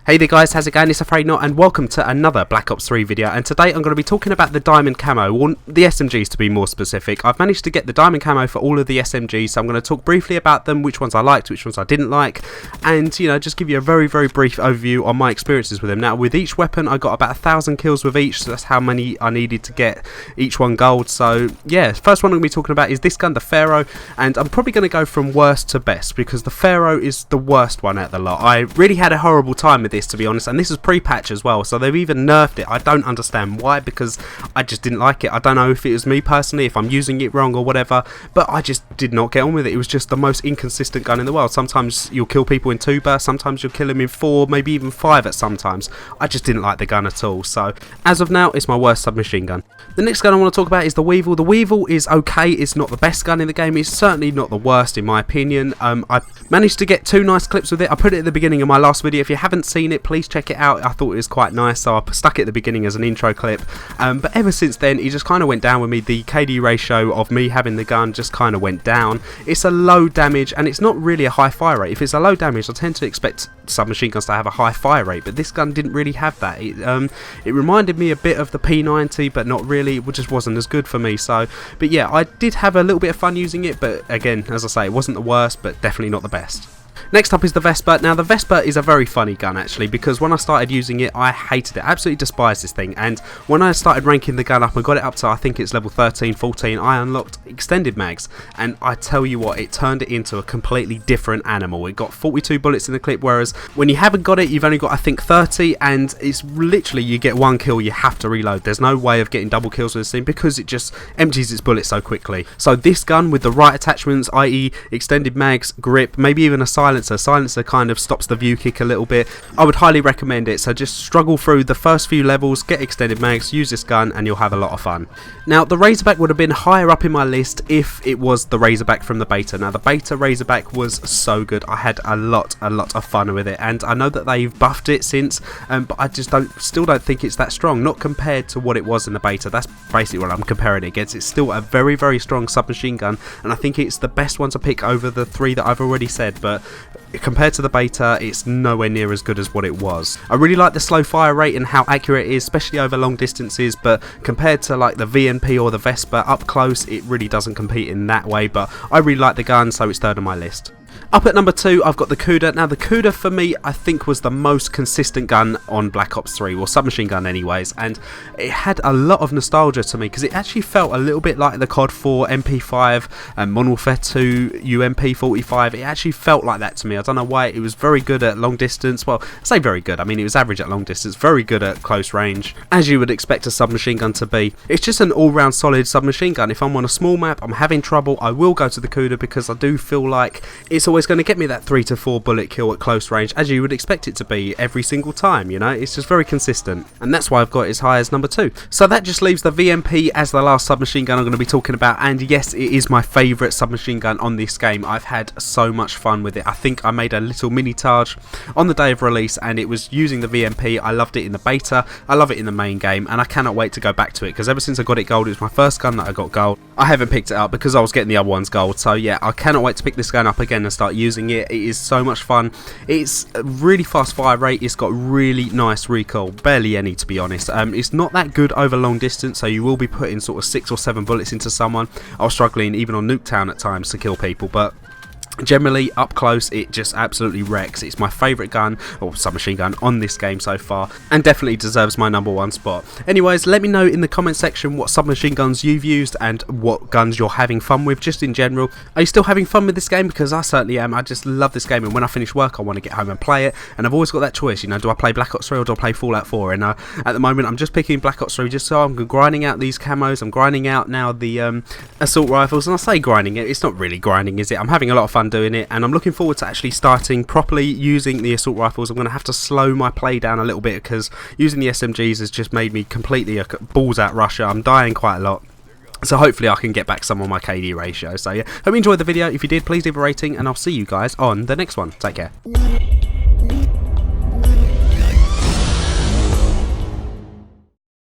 Hey there guys, how's it going? It's Afraid Not and welcome to another Black Ops 3 video, and today I'm going to be talking about the diamond camo, or the SMGs to be more specific. I've managed to get the diamond camo for all of the SMGs, so I'm going to talk briefly about them, which ones I liked, which ones I didn't like, and just give you a very brief overview on my experiences with them. Now with each weapon I got about 1,000 kills with each, so that's how many I needed to get each one gold. So yeah, first one I'm going to be talking about is this gun, the Pharaoh, and I'm probably going to go from worst to best because the Pharaoh is the worst one out of the lot. I really had a horrible time with this, to be honest, and this is pre-patch as well, so they've even nerfed it. I don't understand why, because I just didn't like it. I don't know if it was me personally, if I'm using it wrong or whatever, but I just did not get on with it. It was just the most inconsistent gun in the world. Sometimes you'll kill people in 2 bursts, sometimes you'll kill them in 4, maybe even 5 at sometimes. I just didn't like the gun at all, so as of now it's my worst submachine gun. The next gun I want to talk about is the Weevil. The Weevil is okay, it's not the best gun in the game, it's certainly not the worst in my opinion. I managed to get 2 nice clips with it. I put it at the beginning of my last video. If you haven't seen it, please check it out. I thought it was quite nice, so I stuck it at the beginning as an intro clip, but ever since then it just kind of went down with me. The KD ratio of me having the gun just kind of went down. It's a low damage and it's not really a high fire rate. If it's a low damage, I tend to expect submachine guns to have a high fire rate, but this gun didn't really have that. It reminded me a bit of the P90, but not really. It just wasn't as good for me. So but yeah, I did have a little bit of fun using it, but again, as I say, it wasn't the worst, but definitely not the best. Next up is the Vespa. Now the Vespa is a very funny gun actually, because when I started using it I hated it, absolutely despised this thing, and when I started ranking the gun up and got it up to, I think it's level 13, 14, I unlocked extended mags, and I tell you what, it turned it into a completely different animal. It got 42 bullets in the clip, whereas when you haven't got it you've only got I think 30, and it's literally you get 1 kill, you have to reload. There's no way of getting double kills with this thing because it just empties its bullets so quickly. So this gun with the right attachments, i.e. extended mags, grip, maybe even a silencer kind of stops the view kick a little bit, I would highly recommend it. So just struggle through the first few levels, get extended mags, use this gun, and you'll have a lot of fun. Now the Razorback would have been higher up in my list if it was the Razorback from the beta. Now the beta Razorback was so good, I had a lot of fun with it, and I know that they've buffed it since, but I just still don't think it's that strong, not compared to what it was in the beta. That's basically what I'm comparing it against. It's still a very strong submachine gun, and I think it's the best one to pick over the 3 that I've already said, but compared to the beta it's nowhere near as good as what it was. I really like the slow fire rate and how accurate it is, especially over long distances, but compared to like the VNP or the Vespa up close it really doesn't compete in that way, but I really like the gun, so it's 3rd on my list. Up at number 2 I've got the Cuda. Now the Cuda for me I think was the most consistent gun on Black Ops 3, or submachine gun anyways, and it had a lot of nostalgia to me because it actually felt a little bit like the COD 4 MP5 and Modern Warfare 2 UMP 45. It actually felt like that to me. I don't know why. It was very good at long distance. Well, I say very good, I mean it was average at long distance, very good at close range, as you would expect a submachine gun to be. It's just an all-round solid submachine gun. If I'm on a small map, I'm having trouble, I will go to the Cuda because I do feel like it's always going to get me that 3 to 4 bullet kill at close range, as you would expect it to be every single time. It's just very consistent, and that's why I've got it as high as number 2. So that just leaves the VMP as the last submachine gun I'm going to be talking about, and yes, it is my favourite submachine gun on this game. I've had so much fun with it. I think I made a little mini Taj on the day of release, and it was using the VMP. I loved it in the beta, I love it in the main game, and I cannot wait to go back to it because ever since I got it gold, it was my first gun that I got gold. I haven't picked it up because I was getting the other ones gold, so yeah, I cannot wait to pick this gun up again and start using it. It is so much fun. It's a really fast fire rate, it's got really nice recoil, barely any to be honest. It's not that good over long distance, so you will be putting sort of 6 or 7 bullets into someone. I was struggling even on Nuketown at times to kill people, but generally up close it just absolutely wrecks. It's my favourite gun, or submachine gun, on this game so far, and definitely deserves my number 1 spot. Anyways, let me know in the comment section what submachine guns you've used and what guns you're having fun with just in general. Are you still having fun with this game? Because I certainly am. I just love this game, and when I finish work I want to get home and play it, and I've always got that choice, do I play Black Ops 3 or do I play Fallout 4? And at the moment I'm just picking Black Ops 3 just so I'm grinding out these camos. I'm grinding out now the assault rifles, and I say grinding it, it's not really grinding, is it? I'm having a lot of fun doing it, and I'm looking forward to actually starting properly using the assault rifles. I'm going to have to slow my play down a little bit because using the SMGs has just made me completely a balls out rusher. I'm dying quite a lot, so hopefully I can get back some on my KD ratio. So yeah, hope you enjoyed the video. If you did, please leave a rating, and I'll see you guys on the next one. Take care.